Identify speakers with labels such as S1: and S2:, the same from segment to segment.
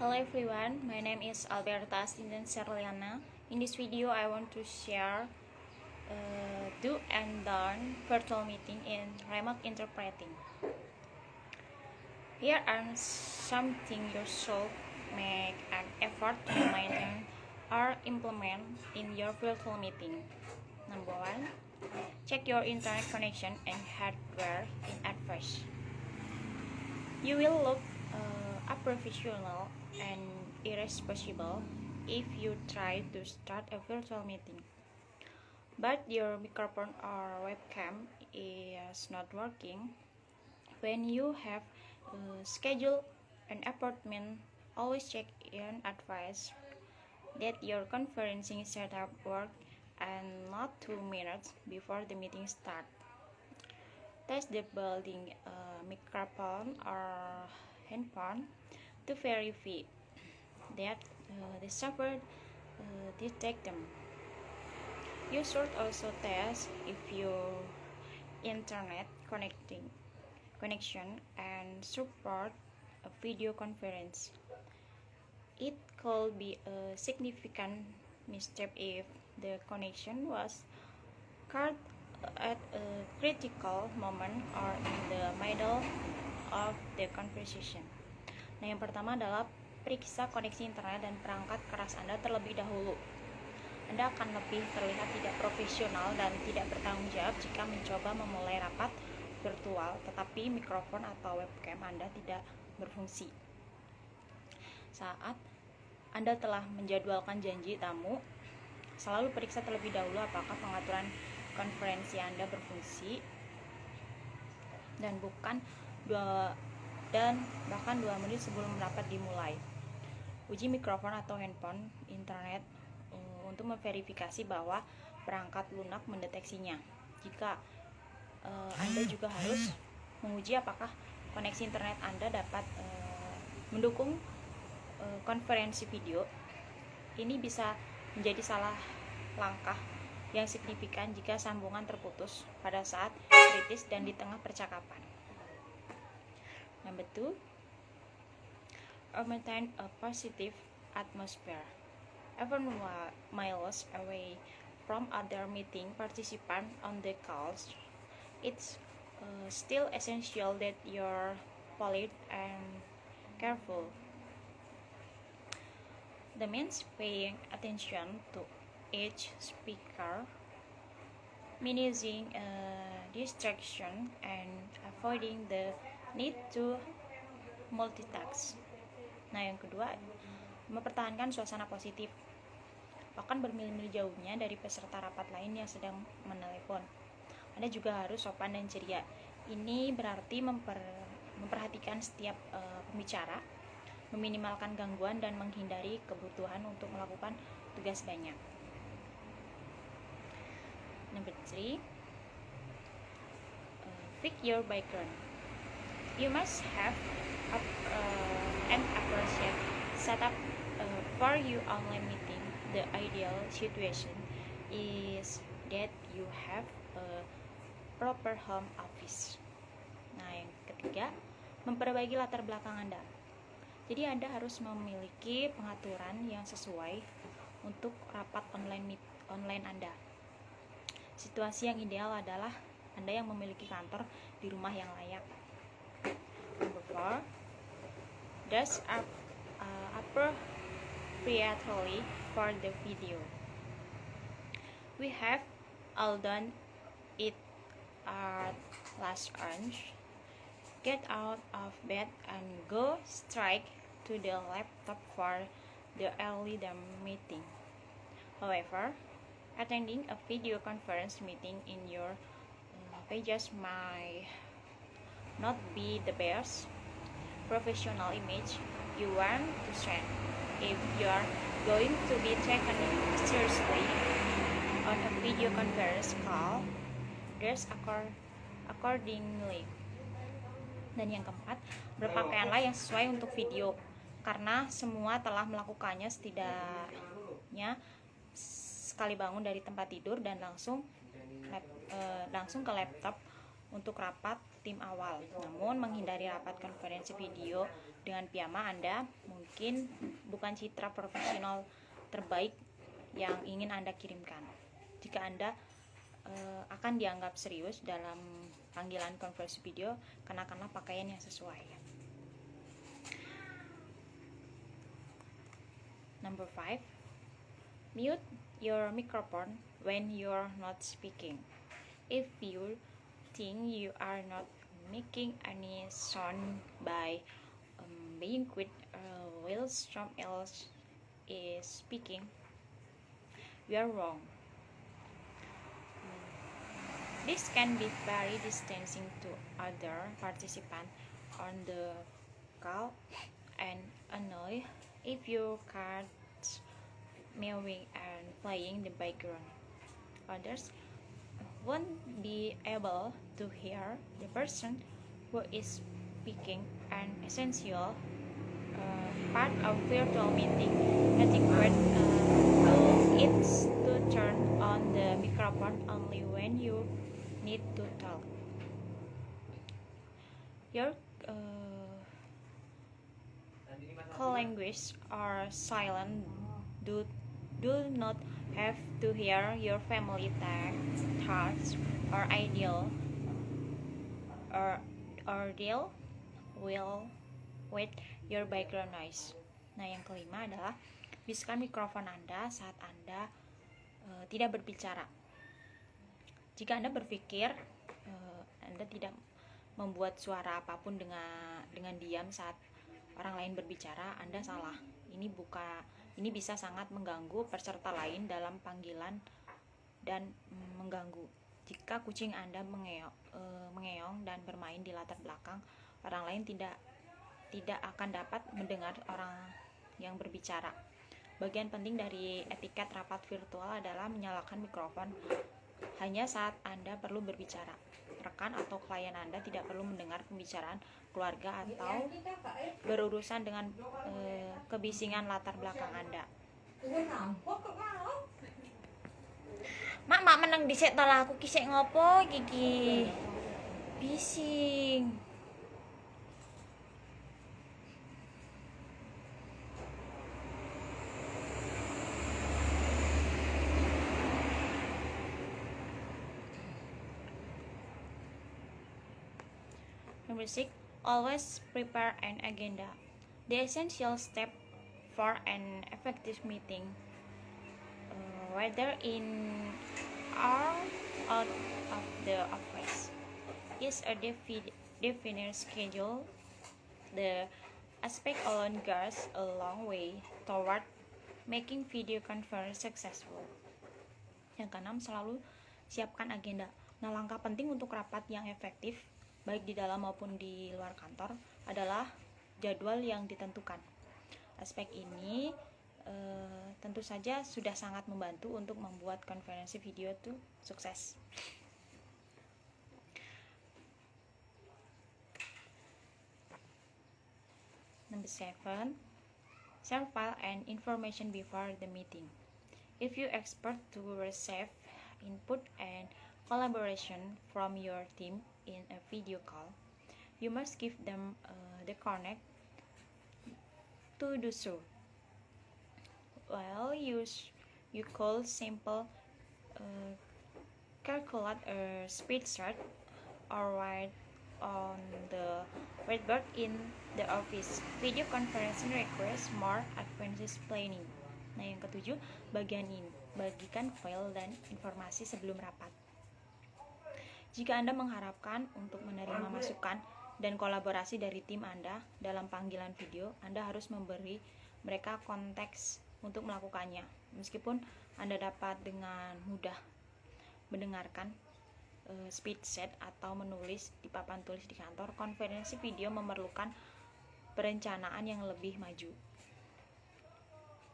S1: Hello everyone, my name is Alberta Astindan Serliana. In this video, I want to share do and done virtual meeting in remote interpreting. Here are something you should make an effort to maintain or implement in your virtual meeting. Number 1, check your internet connection and hardware in advance. You will look unprofessional and irresponsible if you try to start a virtual meeting, but your microphone or webcam is not working. When you have scheduled an appointment, always check in advance that your conferencing setup works and not 2 minutes before the meeting starts. Test the building microphone or handphone to verify that the software detect them. You should also test if your internet connection and support a video conference. It could be a significant misstep if the connection was cut at a critical moment or in the middle of the conversation. Nah, yang pertama adalah periksa koneksi internet dan perangkat keras Anda terlebih dahulu. Anda akan lebih terlihat tidak profesional dan tidak bertanggung jawab jika mencoba memulai rapat virtual tetapi mikrofon atau webcam Anda tidak berfungsi. Saat Anda telah menjadwalkan janji tamu, selalu periksa terlebih dahulu apakah pengaturan konferensi Anda berfungsi dan bahkan 2 menit sebelum rapat dimulai. Uji mikrofon atau handphone internet untuk memverifikasi bahwa perangkat lunak mendeteksinya. Jika Anda juga harus menguji apakah koneksi internet Anda dapat mendukung konferensi video. Ini bisa menjadi salah langkah yang signifikan jika sambungan terputus pada saat kritis dan di tengah percakapan. Number 2, maintain a positive atmosphere. Even miles away from other meeting participants on the calls, it's still essential that you're polite and careful. That means paying attention to each speaker, minimizing distraction, and avoiding the need to multitask. Nah, yang kedua, mempertahankan suasana positif, bahkan bermil-mil jauhnya dari peserta rapat lain yang sedang menelepon. Anda juga harus sopan dan ceria. Ini berarti memperhatikan setiap pembicara, meminimalkan gangguan dan menghindari kebutuhan untuk melakukan tugas banyak. Number 3, pick your background. You must have an appropriate setup for your online meeting. The ideal situation is that you have a proper home office. Nah, yang ketiga, memperbaiki latar belakang Anda. Jadi Anda harus memiliki pengaturan yang sesuai untuk rapat online Anda. Situasi yang ideal adalah Anda yang memiliki kantor di rumah yang layak. Number 4, dress up appropriately for the video. We have all done it at last lunch. Get out of bed and go straight to the laptop for the early meeting. However, attending a video conference meeting in your pajamas might not be the best professional image you want to send. If you are going to be taken seriously on a video conference call, dress accordingly. Dan yang keempat, berpakaianlah yang sesuai untuk video, karena semua telah melakukannya setidaknya sekali bangun dari tempat tidur dan langsung ke laptop untuk rapat tim awal. Namun menghindari rapat konferensi video Dengan piyama Anda mungkin bukan citra profesional terbaik yang ingin Anda kirimkan. Jika Anda akan dianggap serius dalam panggilan konferensi video, kenakanlah pakaian yang sesuai. Number 5, mute your microphone when you're not speaking. If you think you are not making any sound by being quiet while someone else is speaking, you are wrong. This can be very distancing to other participants on the call and annoy if you catch mewing and playing the background. Others won't be able to hear the person who is speaking, an essential part of virtual meeting. Etiquette is to turn on the microphone only when you need to talk. Your call language or silent do not have to hear your family thoughts or ideal or deal will with your background noise. Nah, yang kelima adalah bisikan mikrofon Anda saat Anda tidak berbicara. Jika Anda berpikir Anda tidak membuat suara apapun dengan diam saat orang lain berbicara, Anda salah. Ini bisa sangat mengganggu peserta lain dalam panggilan dan mengganggu. Jika kucing Anda mengeong dan bermain di latar belakang, orang lain tidak akan dapat mendengar orang yang berbicara. Bagian penting dari etiket rapat virtual adalah menyalakan mikrofon hanya saat Anda perlu berbicara. Rekan atau klien Anda tidak perlu mendengar pembicaraan keluarga atau berurusan dengan kebisingan latar belakang Anda. Mak menang dhisik to lah, aku kisik ngopo iki? Bising. Number 6, always prepare an agenda. The essential step for an effective meeting, whether in or out of the office, is a definite schedule. The aspect alone goes a long way toward making video conference successful. Yang keenam, selalu siapkan agenda. Nah, langkah penting untuk rapat yang efektif baik di dalam maupun di luar kantor adalah jadwal yang ditentukan. Aspek ini tentu saja sudah sangat membantu untuk membuat konferensi video itu sukses. Number 7, share file and information before the meeting. If you expect to receive input and collaboration from your team in a video call, you must give them the connect to do so. Well, you could simple calculate a speed chart or write on the whiteboard in the office. Video conferencing requires more advanced planning. Nah, yang ketujuh, bagian ini, bagikan file dan informasi sebelum rapat. Jika Anda mengharapkan untuk menerima masukan dan kolaborasi dari tim Anda dalam panggilan video, Anda harus memberi mereka konteks untuk melakukannya. Meskipun Anda dapat dengan mudah mendengarkan speed set atau menulis di papan tulis di kantor, konferensi video memerlukan perencanaan yang lebih maju.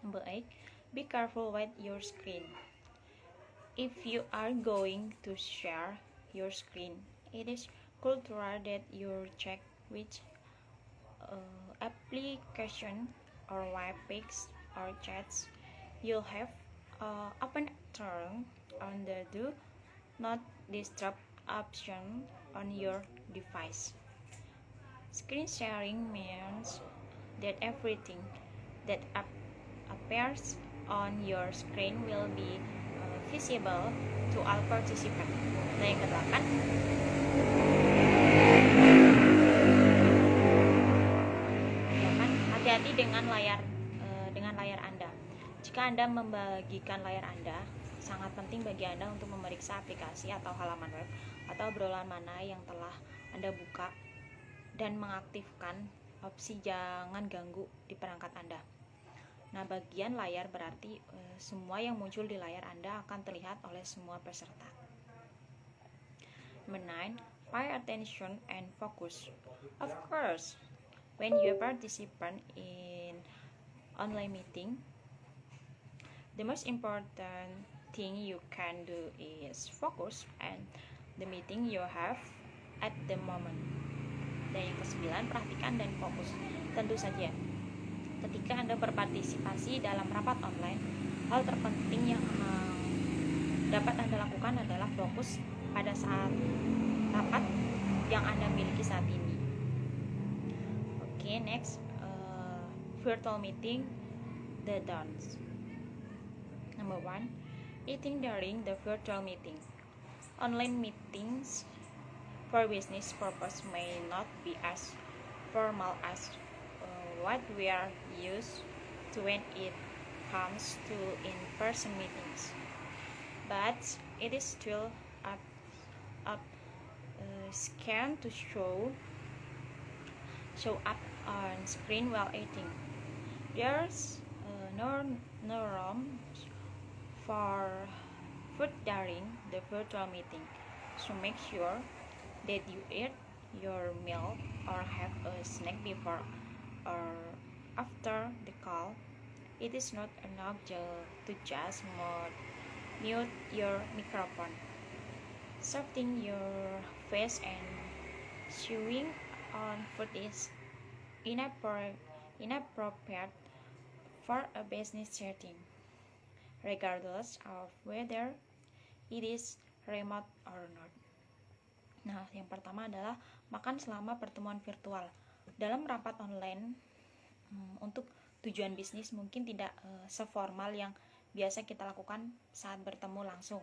S1: Number 8, be careful with your screen. If you are going to share your screen, it is cultural that you check which application or web pages or chats you'll have open turn on the do not disturb option on your device. Screen sharing means that everything that appears on your screen will be visible to all participants. Nah, yang ke-8, hati-hati dengan layar Anda. Jika Anda membagikan layar Anda, sangat penting bagi Anda untuk memeriksa aplikasi atau halaman web atau obrolan mana yang telah Anda buka dan mengaktifkan opsi jangan ganggu di perangkat Anda. Nah, bagian layar berarti semua yang muncul di layar Anda akan terlihat oleh semua peserta. Number 9, pay attention and focus. Of course, when you participate in online meeting, the most important thing you can do is focus on the meeting you have at the moment. Dan yang ke-9, perhatikan dan fokus. Tentu saja, ketika Anda berpartisipasi dalam rapat online, hal terpenting yang dapat Anda lakukan adalah fokus pada saat rapat yang Anda miliki saat ini. Oke, next, virtual meeting, the don'ts. Number 1, eating during the virtual meeting. Online meetings for business purpose may not be as formal as what we are used to when it comes to in-person meetings, but it is still a scan to show up on screen while eating. There's no room for food during the virtual meeting, so make sure that you eat your meal or have a snack before or after the call. It is not enough to just mute your microphone. Softening your face and chewing on food is inappropriate for a business setting, regardless of whether it is remote or not. Nah, yang pertama adalah makan selama pertemuan virtual. Dalam rapat online untuk tujuan bisnis mungkin tidak seformal yang biasa kita lakukan saat bertemu langsung.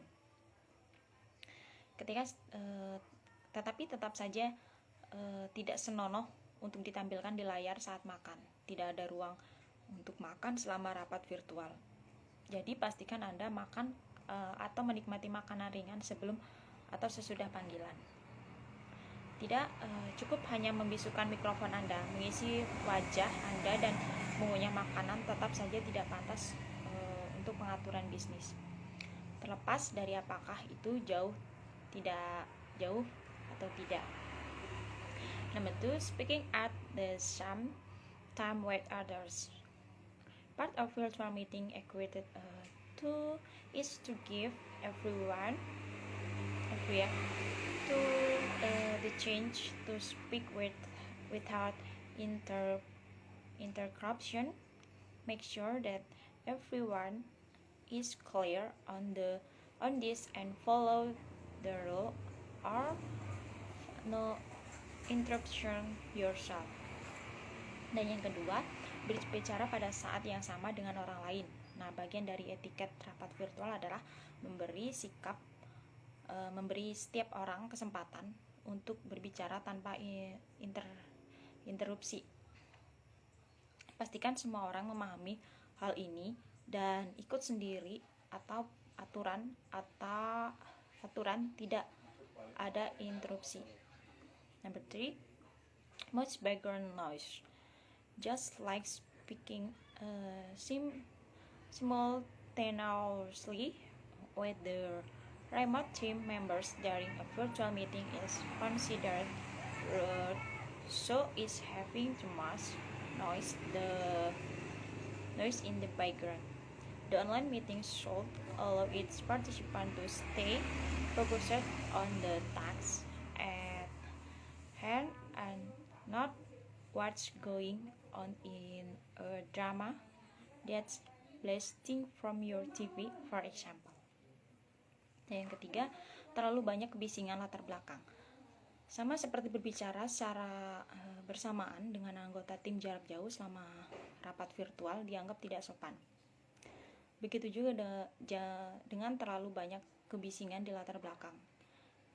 S1: Tetapi tetap saja tidak senonoh untuk ditampilkan di layar saat makan. Tidak ada ruang untuk makan selama rapat virtual. Jadi pastikan Anda makan atau menikmati makanan ringan sebelum atau sesudah panggilan. Tidak cukup hanya membisukan mikrofon Anda, mengisi wajah Anda dan mengunyah makanan tetap saja tidak pantas untuk pengaturan bisnis. Terlepas dari apakah itu jauh atau tidak. Number 2, speaking at the same time with others. Part of virtual meeting equated to is to give everyone to the chance to speak without interruption. Make sure that everyone is clear on this and follow the rule or no interruption yourself. Dan yang kedua, berbicara pada saat yang sama dengan orang lain. Nah, bagian dari etiket rapat virtual adalah memberi setiap orang kesempatan untuk berbicara tanpa interupsi. Pastikan semua orang memahami hal ini dan ikut sendiri atau aturan tidak ada interupsi. Number 3, much background noise. Just like speaking simultaneously with the remote team members during a virtual meeting is considered rude, so is having too much noise in the background. The online meeting should allow its participants to stay focused on the task at hand and not what's going on in a drama that's blasting from your TV, for example. Dan yang ketiga, terlalu banyak kebisingan latar belakang. Sama seperti berbicara secara bersamaan dengan anggota tim jarak jauh selama rapat virtual dianggap tidak sopan. Begitu juga dengan terlalu banyak kebisingan di latar belakang.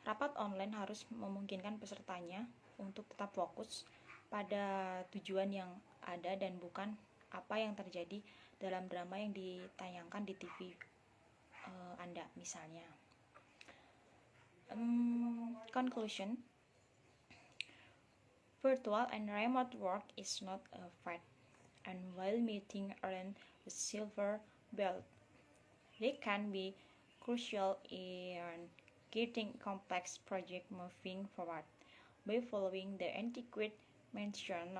S1: Rapat online harus memungkinkan pesertanya untuk tetap fokus pada tujuan yang ada dan bukan apa yang terjadi dalam drama yang ditayangkan di TV Anda misalnya. Conclusion: virtual and remote work is not a fad, and while meetings aren't a silver belt, they can be crucial in getting complex projects moving forward. By following the etiquette mentioned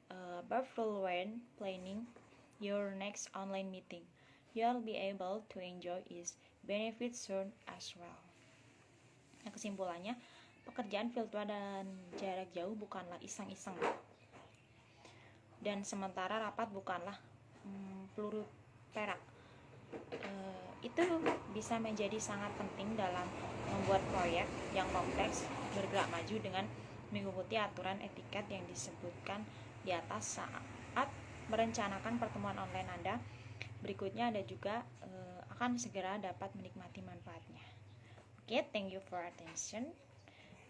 S1: above when planning your next online meeting, you'll be able to enjoy its benefits soon as well. Nah, kesimpulannya, pekerjaan virtual dan jarak jauh bukanlah iseng-iseng, dan sementara rapat bukanlah peluru perak. Itu bisa menjadi sangat penting dalam membuat proyek yang kompleks bergerak maju dengan mengikuti aturan etiket yang disebutkan di atas saat merencanakan pertemuan online Anda. Berikutnya Anda juga akan segera dapat menikmati manfaatnya. Okay, thank you for attention.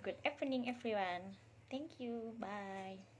S1: Good evening everyone. Thank you. Bye.